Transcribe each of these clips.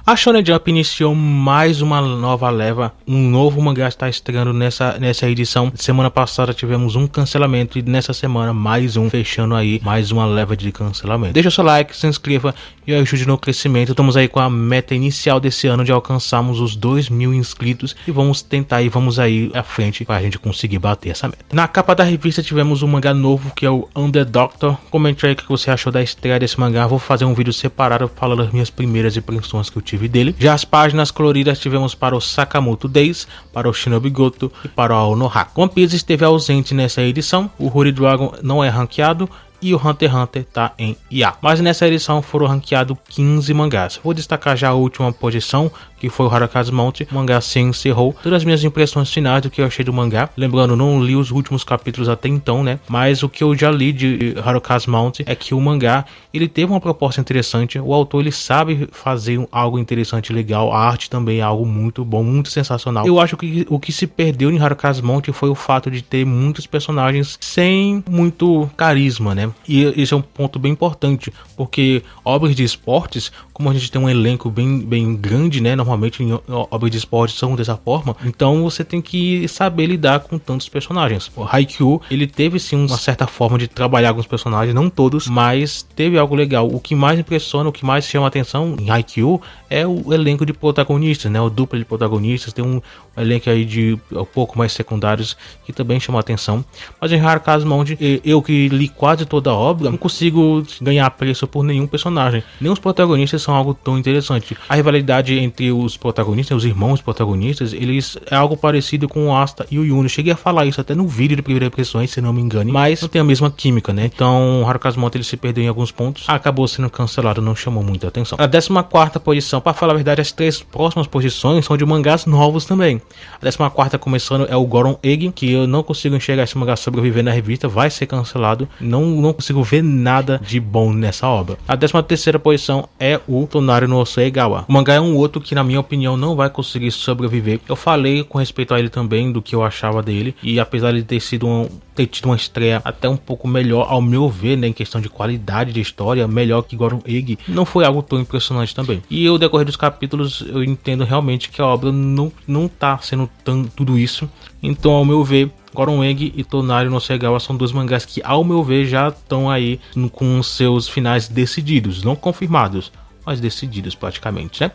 A Shonen Jump iniciou mais uma nova leva, um novo mangá está estreando nessa edição. Semana passada tivemos um cancelamento e nessa semana mais um, fechando aí mais uma leva de cancelamento. Deixa o seu like, se inscreva e ajude no crescimento. Estamos aí com a meta inicial desse ano de alcançarmos os 2.000 inscritos e vamos tentar e vamos aí à frente para a gente conseguir bater essa meta. Na capa da revista tivemos um mangá novo que é o Under Doctor. Comente aí o que você achou da estreia desse mangá. Vou fazer um vídeo separado falando das minhas primeiras impressões que eu tive dele. Já as páginas coloridas tivemos para o Sakamoto Days, para o Shinobi Goto e para o Aonohaka. One Piece esteve ausente nessa edição, o Holy Dragon não é ranqueado e o Hunter x Hunter tá em IA. Mas nessa edição foram ranqueados 15 mangás. Vou destacar já a última posição, que foi o Haruka's Mount. O mangá se encerrou. Todas as minhas impressões finais do que eu achei do mangá. Lembrando, não li os últimos capítulos até então, né? Mas o que eu já li de Haruka's Mount é que o mangá, ele teve uma proposta interessante. O autor, ele sabe fazer algo interessante e legal. A arte também é algo muito bom, muito sensacional. Eu acho que o que se perdeu em Haruka's Mount foi o fato de ter muitos personagens sem muito carisma, né? E esse é um ponto bem importante, porque obras de esportes, como a gente tem um elenco bem grande, né? Normalmente em obras de esportes são dessa forma, então você tem que saber lidar com tantos personagens. O Haikyuu, ele teve sim uma certa forma de trabalhar com os personagens, não todos, mas teve algo legal. O que mais impressiona, o que mais chama atenção em Haikyuu é o elenco de protagonistas, né? O dupla de protagonistas, tem um elenco aí de um pouco mais secundários que também chama atenção. Mas em Haruka's Mount, eu que li quase toda a obra, não consigo ganhar apreço por nenhum personagem. Nem os protagonistas são algo tão interessante. A rivalidade entre os protagonistas, os irmãos protagonistas, eles é algo parecido com o Asta e o Yuno. Eu cheguei a falar isso até no vídeo de Primeiras Impressões, se não me engano, mas não tem a mesma química, né? Então, Haruka's Mount, ele se perdeu em alguns pontos, acabou sendo cancelado, não chamou muita atenção. A 14ª posição, para falar a verdade, as 3 próximas posições são de mangás novos também. A 14ª começando é o Goron Egg, que eu não consigo enxergar esse mangá sobreviver na revista, vai ser cancelado, não consigo ver nada de bom nessa obra. A 13ª posição é o Tonari no Osegawa. O mangá é um outro que, na minha opinião, não vai conseguir sobreviver. Eu falei com respeito a ele também do que eu achava dele, e apesar de ter tido uma estreia até um pouco melhor, ao meu ver, né, em questão de qualidade de história, melhor que Goron Egg, não foi algo tão impressionante também. E o decorrer dos capítulos, eu entendo realmente que a obra não tá sendo tudo isso. Então, ao meu ver, Goron Egg e Tonari no Osegawa são 2 mangás que, ao meu ver, já estão aí com seus finais decididos, não confirmados, mas decididos praticamente, né?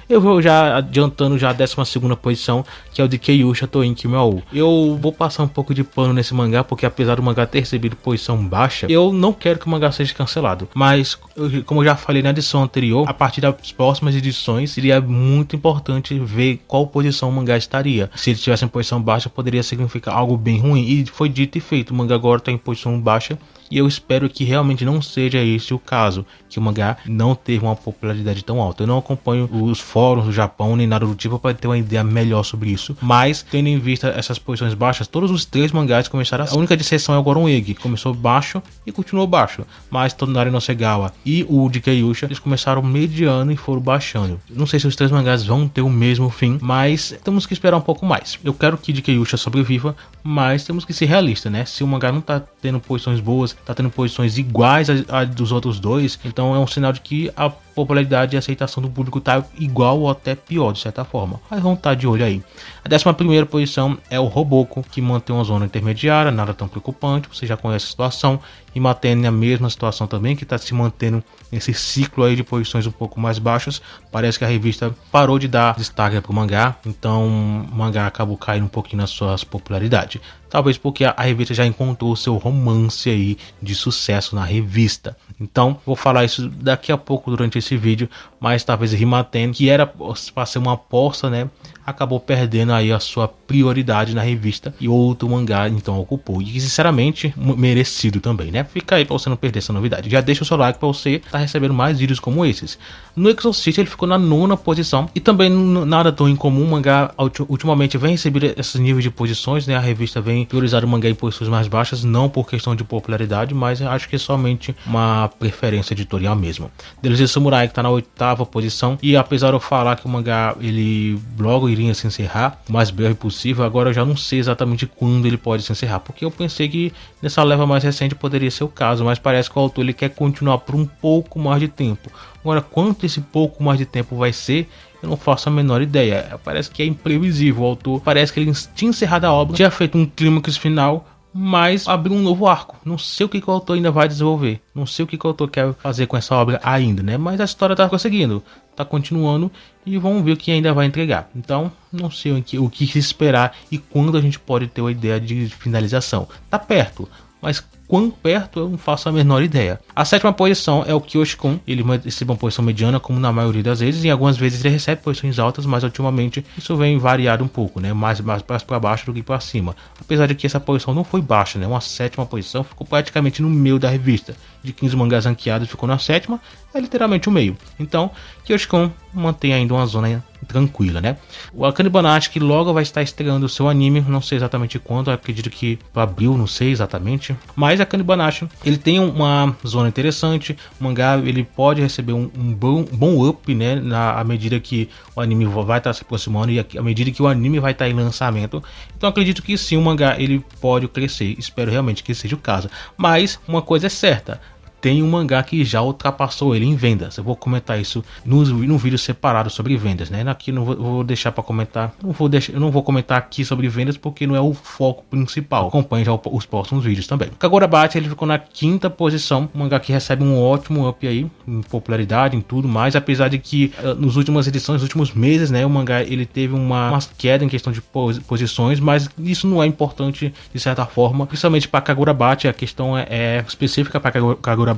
Eu vou já adiantando já a 12ª posição, que é o de Keiyusha Toinki Myo. Eu vou passar um pouco de pano nesse mangá, porque apesar do mangá ter recebido posição baixa, eu não quero que o mangá seja cancelado. Mas, como eu já falei na edição anterior, a partir das próximas edições, seria muito importante ver qual posição o mangá estaria. Se ele estivesse em posição baixa, poderia significar algo bem ruim. E foi dito e feito, o mangá agora está em posição baixa. E eu espero que realmente não seja esse o caso, que o mangá não teve uma popularidade tão alta. Eu não acompanho os fóruns do Japão nem nada do tipo para ter uma ideia melhor sobre isso. Mas, tendo em vista essas posições baixas, todos os 3 mangás começaram. A única exceção é o Goron Egg, que começou baixo e continuou baixo. Mas Tonari no Osegawa e o de Keiyusha, eles começaram mediano e foram baixando. Não sei se os 3 mangás vão ter o mesmo fim, mas temos que esperar um pouco mais. Eu quero que de Keiyusha sobreviva, mas temos que ser realistas, né? Se o mangá não tá tendo posições boas, tá tendo posições iguais a dos outros 2, então é um sinal de que a popularidade e aceitação do público tá igual ou até pior, de certa forma. Mas vamos estar de olho aí. A 11ª posição é o Roboko, que mantém uma zona intermediária, nada tão preocupante, você já conhece a situação. E mantendo a mesma situação também, que está se mantendo nesse ciclo aí de posições um pouco mais baixas. Parece que a revista parou de dar destaque para o mangá, então o mangá acabou caindo um pouquinho nas suas popularidades. Talvez porque a revista já encontrou o seu romance aí de sucesso na revista. Então, vou falar isso daqui a pouco durante esse vídeo, mas talvez Rimaten, que era para ser uma aposta, né, acabou perdendo aí a sua prioridade na revista e outro mangá então ocupou. E sinceramente, merecido também, né? Fica aí para você não perder essa novidade. Já deixa o seu like para você estar recebendo mais vídeos como esses. No Exorcist ele ficou na 9ª posição e também nada tão incomum. O mangá ultimamente vem receber esses níveis de posições, né? A revista vem priorizar o mangá em posições mais baixas, não por questão de popularidade, mas acho que é somente uma preferência editorial mesmo. Delícia Samurai, que está na 8ª posição. E apesar de eu falar que o mangá ele logo iria se encerrar o mais breve possível, agora eu já não sei exatamente quando ele pode se encerrar, porque eu pensei que nessa leva mais recente poderia ser o caso, mas parece que o autor ele quer continuar por um pouco mais de tempo. Agora, quanto esse pouco mais de tempo vai ser, eu não faço a menor ideia. Parece que é imprevisível. O autor parece que ele tinha encerrado a obra, tinha feito um clímax final, mas abriu um novo arco. Não sei o que o autor ainda vai desenvolver, não sei o que o autor quer fazer com essa obra ainda, né? Mas a história tá conseguindo, tá continuando, e vamos ver o que ainda vai entregar. Então, não sei o que esperar e quando a gente pode ter uma ideia de finalização. Tá perto, mas quão perto eu não faço a menor ideia. A 7ª posição é o Kyoshi-kun. Ele recebe uma posição mediana, como na maioria das vezes, e algumas vezes ele recebe posições altas, mas ultimamente isso vem variado um pouco, né? Mais para baixo do que para cima. Apesar de que essa posição não foi baixa, né? Uma 7ª posição, ficou praticamente no meio da revista. De 15 mangás ranqueados, ficou na 7ª, é literalmente o meio. Então, Kyoshi-kun mantém ainda uma zona tranquila, né? O Akane Banashi, que logo vai estar estreando o seu anime, não sei exatamente quando, acredito que para abril, não sei exatamente, mas Akane Banashi, ele tem uma zona interessante. O mangá ele pode receber um bom up, né, à medida que o anime vai estar se aproximando e à medida que o anime vai estar em lançamento. Então acredito que sim, o mangá ele pode crescer, espero realmente que seja o caso. Mas uma coisa é certa, tem um mangá que já ultrapassou ele em vendas. Eu vou comentar isso num vídeo separado sobre vendas, né? Aqui não vou deixar para comentar. Eu não vou comentar aqui sobre vendas porque não é o foco principal. Acompanhe já os próximos vídeos também. Kagurabachi, ele ficou na 5ª posição. Um mangá que recebe um ótimo up aí em popularidade, em tudo mais. Apesar de que nos últimas edições, nos últimos meses, né, o mangá ele teve uma queda em questão de posições, mas isso não é importante de certa forma, principalmente para Kagurabachi. A questão é específica para Kagurabachi,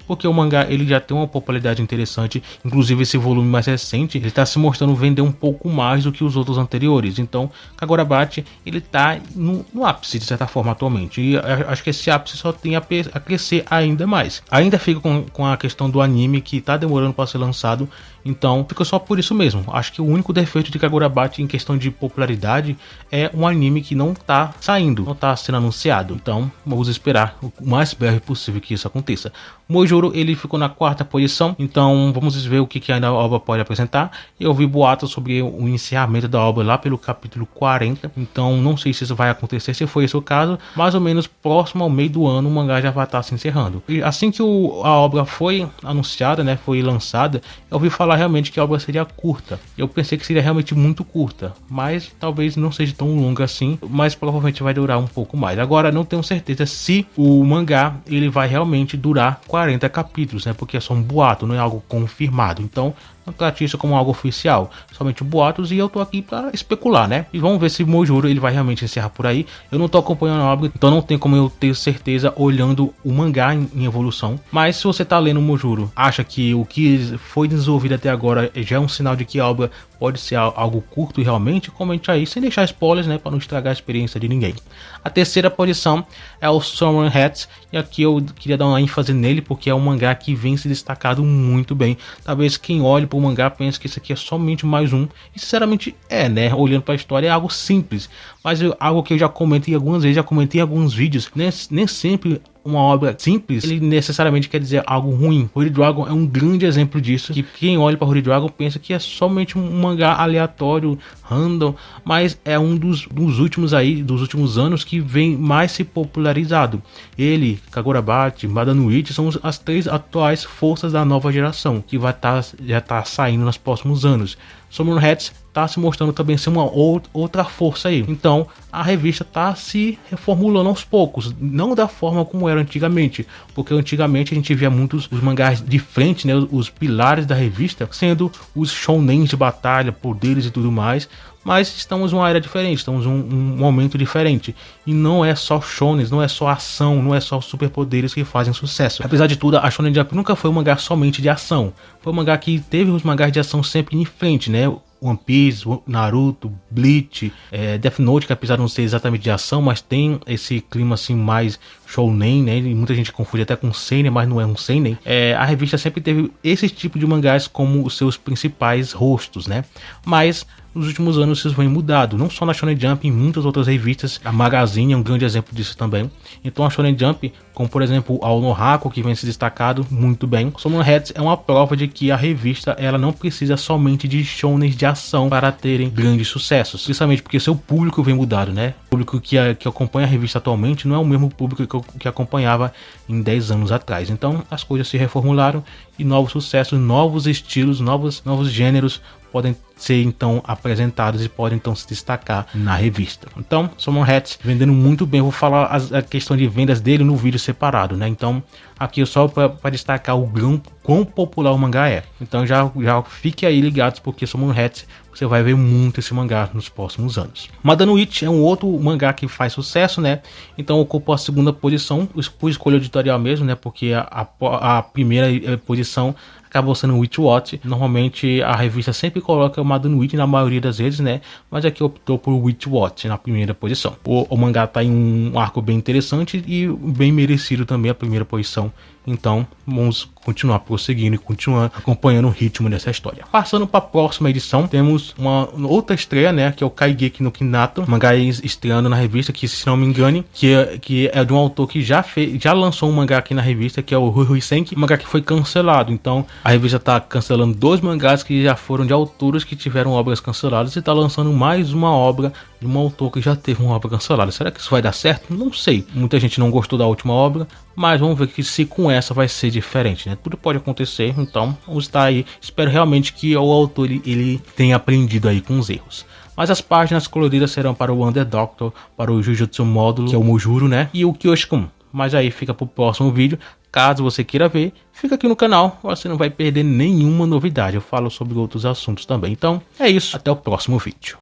porque o mangá ele já tem uma popularidade interessante. Inclusive esse volume mais recente ele está se mostrando vender um pouco mais do que os outros anteriores. Então Kagurabachi ele está no ápice de certa forma atualmente, e acho que esse ápice só tem a crescer ainda mais. Ainda fica com a questão do anime que está demorando para ser lançado, então fica só por isso mesmo. Acho que o único defeito de Kagurabachi em questão de popularidade é um anime que não está saindo, não está sendo anunciado. Então vamos esperar o mais breve possível que isso aconteça. Mojuro ele ficou na 4ª posição, então vamos ver o que ainda a obra pode apresentar. Eu vi boatos sobre o encerramento da obra lá pelo capítulo 40, então não sei se isso vai acontecer. Se for esse o caso, mais ou menos próximo ao meio do ano o mangá já vai estar se encerrando. E assim que a obra foi anunciada, né, foi lançada, eu ouvi falar realmente que a obra seria curta. Eu pensei que seria realmente muito curta, mas talvez não seja tão longa assim, mas provavelmente vai durar um pouco mais. Agora não tenho certeza se o mangá ele vai realmente durar 40 capítulos, né? Porque é só um boato, não é algo confirmado. Então não trate isso como algo oficial, somente boatos, e eu tô aqui para especular, né? E vamos ver se Mojuro ele vai realmente encerrar por aí. Eu não tô acompanhando a obra, então não tem como eu ter certeza olhando o mangá em evolução. Mas se você tá lendo Mojuro, acha que o que foi desenvolvido até agora já é um sinal de que a obra pode ser algo curto realmente, comente aí, sem deixar spoilers, né, para não estragar a experiência de ninguém. A 3ª posição é o Summer Hats, e aqui eu queria dar uma ênfase nele porque é um mangá que vem se destacado muito bem. Talvez quem olhe para o mangá pense que isso aqui é somente mais um, e sinceramente é, né, olhando para a história é algo simples, mas algo que eu já comentei algumas vezes, já comentei em alguns vídeos, nem sempre uma obra simples ele necessariamente quer dizer algo ruim. Holy Dragon é um grande exemplo disso, que quem olha para Holy Dragon pensa que é somente um mangá aleatório, random, mas é um dos últimos aí, dos últimos anos que vem mais se popularizado. Ele, Kagurabachi, Madanuichi são as 3 atuais forças da nova geração, que já tá saindo nos próximos anos. Summer Hats tá se mostrando também ser uma outra força aí. Então a revista tá se reformulando aos poucos, não da forma como era antigamente, porque antigamente a gente via muitos os mangás de frente, né, os pilares da revista sendo os shounens de batalha, poderes e tudo mais. Mas estamos numa era diferente, estamos num momento diferente. E não é só shonens, não é só ação, não é só superpoderes que fazem sucesso. Apesar de tudo, a Shonen Jump nunca foi um mangá somente de ação. Foi um mangá que teve os mangás de ação sempre em frente, né? One Piece, Naruto, Bleach, Death Note, que apesar de não ser exatamente de ação, mas tem esse clima assim mais shounen, né? E muita gente confunde até com seinen, mas não é um seinen. A revista sempre teve esse tipo de mangás como os seus principais rostos, né? Mas nos últimos anos isso vem mudado, não só na Shonen Jump, em muitas outras revistas. A Magazine é um grande exemplo disso também. Então a Shonen Jump, como por exemplo a Onohako, que vem se destacado muito bem, Summon Hats é uma prova de que a revista ela não precisa somente de shonens de ação para terem grandes sucessos, principalmente porque seu público vem mudado, né? O público que acompanha a revista atualmente não é o mesmo público que acompanhava em 10 anos atrás. Então as coisas se reformularam e novos sucessos, novos estilos, novos gêneros podem ser então apresentados e podem então se destacar na revista. Então, Summon Hats vendendo muito bem. Eu vou falar a questão de vendas dele no vídeo separado, né? Então, aqui só para destacar o quão popular o mangá é. Então, já fique aí ligados, porque Summon Hats você vai ver muito esse mangá nos próximos anos. Madano Witch é um outro mangá que faz sucesso, né? Então ocupou a segunda posição por escolha editorial mesmo, né? Porque a primeira posição acabou sendo Witch Watch. Normalmente a revista sempre coloca o Madano Witch na maioria das vezes, né? Mas aqui optou por Witch Watch na primeira posição. O mangá tá em um arco bem interessante e bem merecido também a primeira posição. Então vamos continuar prosseguindo e continuar acompanhando o ritmo dessa história. Passando para a próxima edição, temos uma outra estreia, né, que é o Kaigeki no Kinato, mangá estreando na revista, que se não me engane, que é de um autor que já lançou um mangá aqui na revista, que é o Rui Senki, um mangá que foi cancelado. Então a revista está cancelando 2 mangás que já foram de autores que tiveram obras canceladas e está lançando mais uma obra de um autor que já teve uma obra cancelada. Será que isso vai dar certo? Não sei. Muita gente não gostou da última obra, mas vamos ver que se com essa vai ser diferente, né? Tudo pode acontecer, então vamos estar aí. Espero realmente que o autor ele tenha aprendido aí com os erros. Mas as páginas coloridas serão para o Under Doctor, para o Jujutsu Módulo, que é o Mujuro, né? E o Kyoshikun. Mas aí fica para o próximo vídeo. Caso você queira ver, fica aqui no canal, você não vai perder nenhuma novidade. Eu falo sobre outros assuntos também. Então é isso, até o próximo vídeo.